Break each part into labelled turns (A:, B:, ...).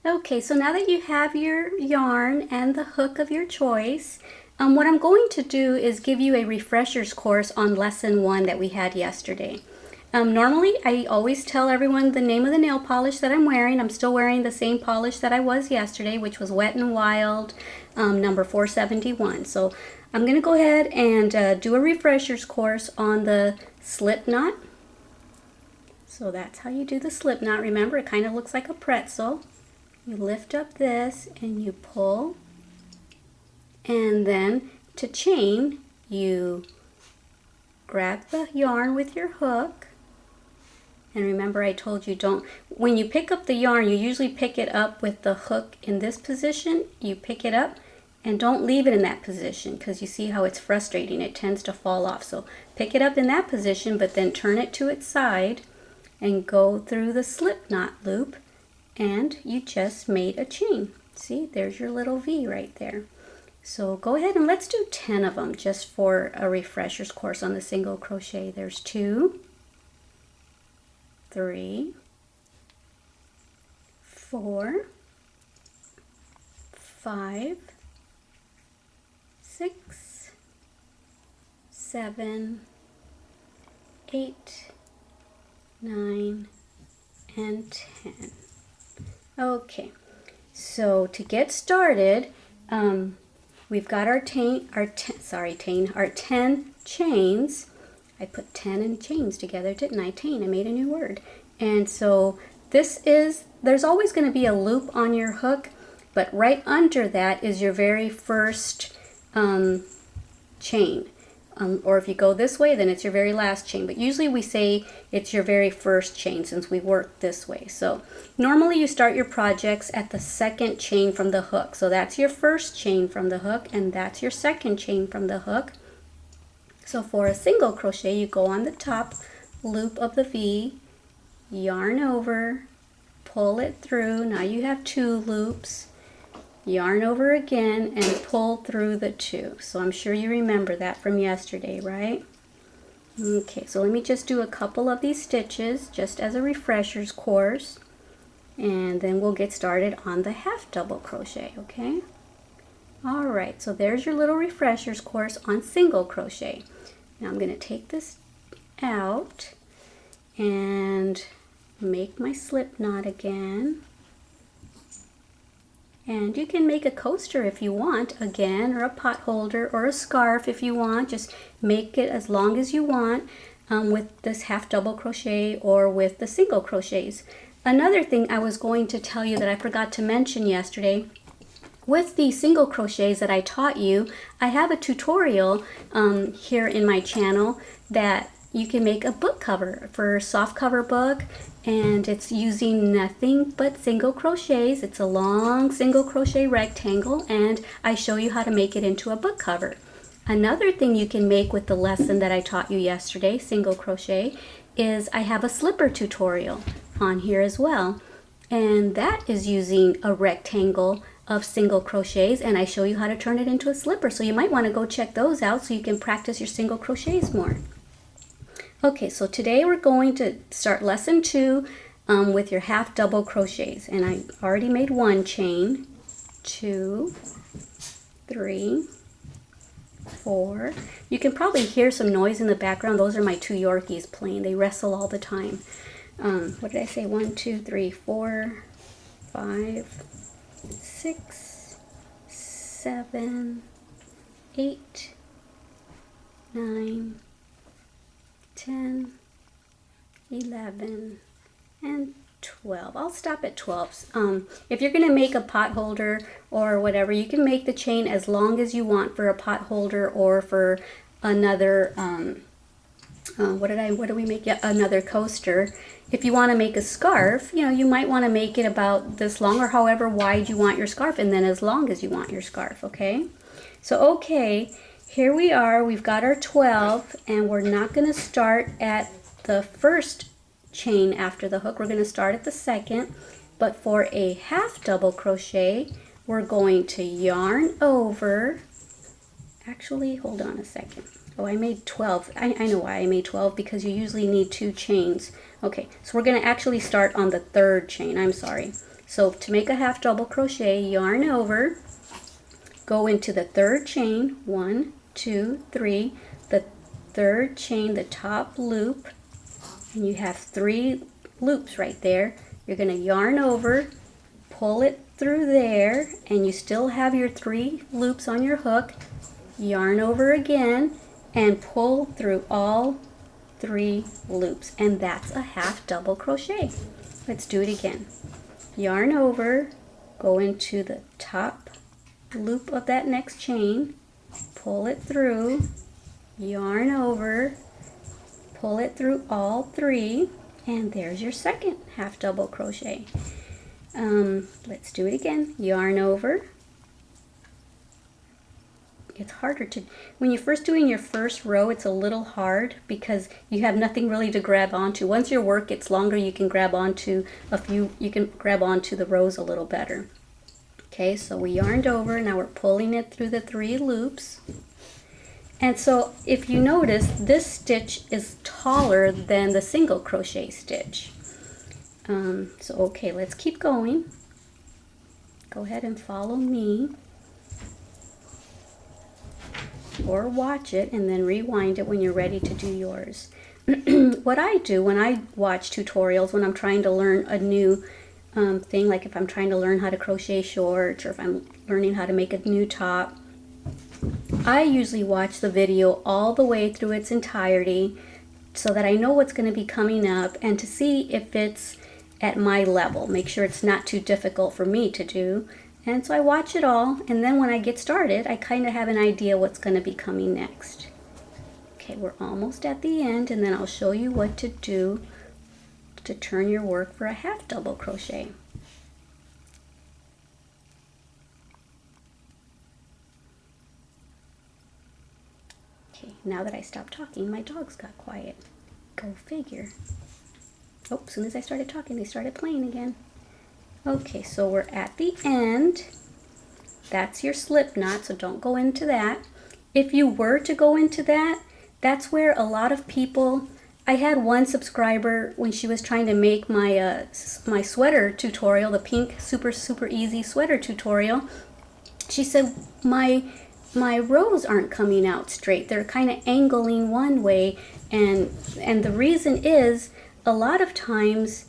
A: Okay, so now that you have your yarn and the hook of your choice, what I'm going to do is give you a refresher's course on lesson 1 that we had yesterday. Normally, I always tell everyone the name of the nail polish that I'm wearing. I'm still wearing the same polish that I was yesterday, which was Wet n Wild number 471. So I'm going to go ahead and do a refresher's course on the slip knot. So that's how you do the slip knot. Remember, it kind of looks like a pretzel. You lift up this and you pull, and then to chain you grab the yarn with your hook. And remember, I told you when you pick up the yarn, you usually pick it up with the hook in this position. You pick it up and don't leave it in that position, because you see how it's frustrating. It tends to fall off. So pick it up in that position, but then turn it to its side and go through the slip knot loop, and you just made a chain. See, there's your little V right there. So go ahead and let's do 10 of them just for a refresher's course on the single crochet. There's 2, 3, 4, 5, 6, 7, 8, 9, and 10. Okay, so to get started, we've got our 10 chains. I put 10 and chains together, didn't I? I made a new word. And so there's always going to be a loop on your hook, but right under that is your very first chain. Or if you go this way, then it's your very last chain. But usually we say it's your very first chain since we work this way. So normally you start your projects at the second chain from the hook. So that's your first chain from the hook, and that's your second chain from the hook. So for a single crochet, you go on the top loop of the V, yarn over, pull it through. Now you have 2 loops. Yarn over again and pull through the 2. So I'm sure you remember that from yesterday, right? Okay, so let me just do a couple of these stitches just as a refresher's course, and then we'll get started on the half double crochet, okay? All right, so there's your little refresher's course on single crochet. Now I'm going to take this out and make my slip knot again. And you can make a coaster if you want, again, or a pot holder, or a scarf if you want. Just make it as long as you want with this half double crochet or with the single crochets. Another thing I was going to tell you that I forgot to mention yesterday, with the single crochets that I taught you, I have a tutorial here in my channel that you can make a book cover for a soft cover book, and it's using nothing but single crochets. It's a long single crochet rectangle, and I show you how to make it into a book cover. Another thing you can make with the lesson that I taught you yesterday, single crochet, is I have a slipper tutorial on here as well, and that is using a rectangle of single crochets, and I show you how to turn it into a slipper. So you might want to go check those out so you can practice your single crochets more. Okay, so today we're going to start lesson 2 with your half double crochets, and I already made 1 chain, 2, 3, 4. You can probably hear some noise in the background. Those are my 2 Yorkies playing. They wrestle all the time. What did I say? 1, 2, 3, 4, 5, 6, 7, 8, 9, 10, 11, and 12. I'll stop at 12. If you're going to make a pot holder or whatever, you can make the chain as long as you want for a pot holder or for another, what do we make? Yeah, another coaster. If you want to make a scarf, you might want to make it about this long or however wide you want your scarf, and then as long as you want your scarf, okay? So, okay. Here we are, we've got our 12, and we're not going to start at the first chain after the hook. We're going to start at the second, but for a half double crochet, we're going to yarn over. Actually, hold on a second. Oh, I made 12. I know why I made 12, because you usually need 2 chains. Okay, so we're going to actually start on the 3rd chain. I'm sorry. So to make a half double crochet, yarn over, go into the third chain, 1, 2, 3, the third chain, the top loop, and you have 3 loops right there. You're going to yarn over, pull it through there, and you still have your 3 loops on your hook. Yarn over again and pull through all 3 loops, and that's a half double crochet. Let's do it again. Yarn over, go into the top loop of that next chain, pull it through, yarn over, pull it through all 3, and there's your second half double crochet. Let's do it again. Yarn over. It's harder to, when you're first doing your first row, it's a little hard because you have nothing really to grab onto. Once your work gets longer, you can grab onto the rows a little better. Okay, so we yarned over, now we're pulling it through the 3 loops. And so if you notice, this stitch is taller than the single crochet stitch. So okay, let's keep going. Go ahead and follow me. Or watch it and then rewind it when you're ready to do yours. What I do when I watch tutorials, when I'm trying to learn a new thing, like if I'm trying to learn how to crochet shorts or if I'm learning how to make a new top, I usually watch the video all the way through its entirety so that I know what's going to be coming up and to see if it's at my level. Make sure it's not too difficult for me to do. And so I watch it all, and then when I get started, I kind of have an idea what's going to be coming next. Okay, we're almost at the end, and then I'll show you what to do to turn your work for a half double crochet. Okay, now that I stopped talking, my dogs got quiet. Go figure. Oh, as soon as I started talking, they started playing again. Okay, so we're at the end. That's your slip knot, so don't go into that. If you were to go into that, that's where a lot of people, I had one subscriber when she was trying to make my my sweater tutorial, the pink super easy sweater tutorial. She said my rows aren't coming out straight. They're kind of angling one way, and the reason is a lot of times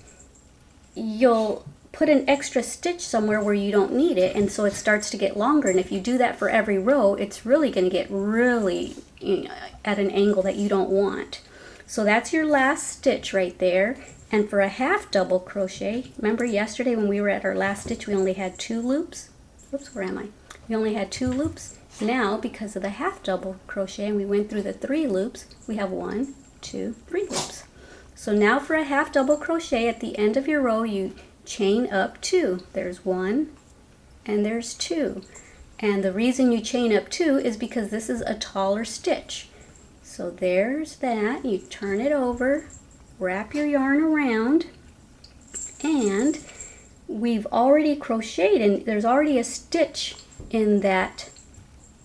A: you'll put an extra stitch somewhere where you don't need it, and so it starts to get longer, and if you do that for every row, it's really going to get really at an angle that you don't want. So that's your last stitch right there. And for a half double crochet, remember yesterday when we were at our last stitch we only had 2 loops? Oops, where am I? We only had 2 loops. Now because of the half double crochet and we went through the 3 loops, we have 1, 2, 3 loops. So now for a half double crochet, at the end of your row you chain up 2. There's 1 and there's 2. And the reason you chain up 2 is because this is a taller stitch. So there's that. You turn it over, wrap your yarn around, and we've already crocheted, and there's already a stitch in that.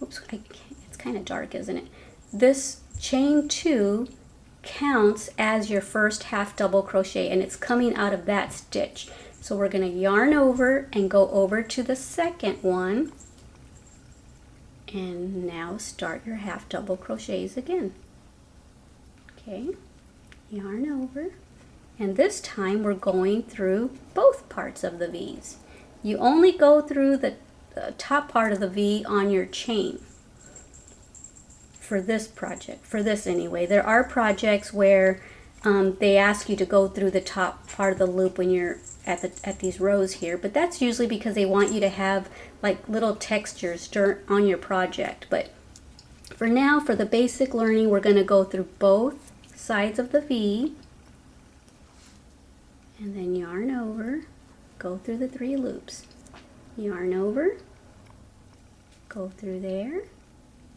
A: Oops, it's kind of dark, isn't it? This chain 2 counts as your first half double crochet, and it's coming out of that stitch. So we're going to yarn over and go over to the second one, and now start your half double crochets again. Okay, yarn over, and this time we're going through both parts of the V's. You only go through the top part of the V on your chain for this project, for this anyway. There are projects where they ask you to go through the top part of the loop when you're at these rows here, but that's usually because they want you to have like little textures on your project. But for now, for the basic learning, we're going to go through both sides of the V, and then yarn over, go through the 3 loops, yarn over, go through there,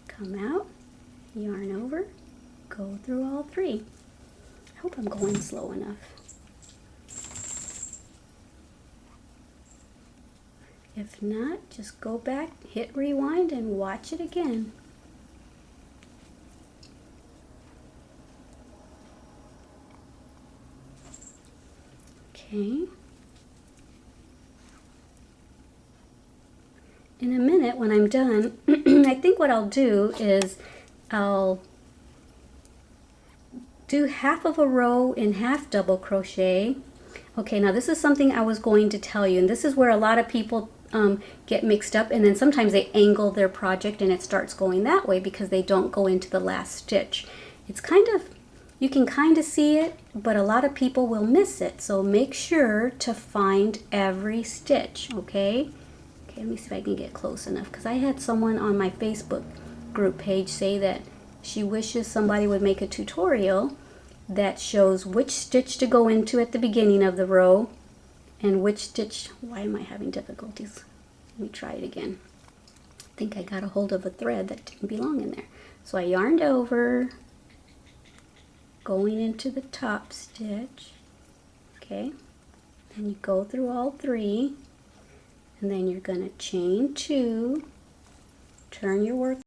A: come out, yarn over, go through all 3. I hope I'm going slow enough. If not, just go back, hit rewind, and watch it again. Okay. in a minute when I'm done, I think what I'll do is I'll do half of a row in half double crochet. Okay, now this is something I was going to tell you, and this is where a lot of people get mixed up, and then sometimes they angle their project and it starts going that way because they don't go into the last stitch. It's kind of, you can kind of see it, but a lot of people will miss it. So make sure to find every stitch, okay? Okay, let me see if I can get close enough, because I had someone on my Facebook group page say that she wishes somebody would make a tutorial that shows which stitch to go into at the beginning of the row and which stitch. Why am I having difficulties? Let me try it again. I think I got a hold of a thread that didn't belong in there. So I yarned over, going into the top stitch, okay, and you go through all three, and then you're going to chain 2, turn your work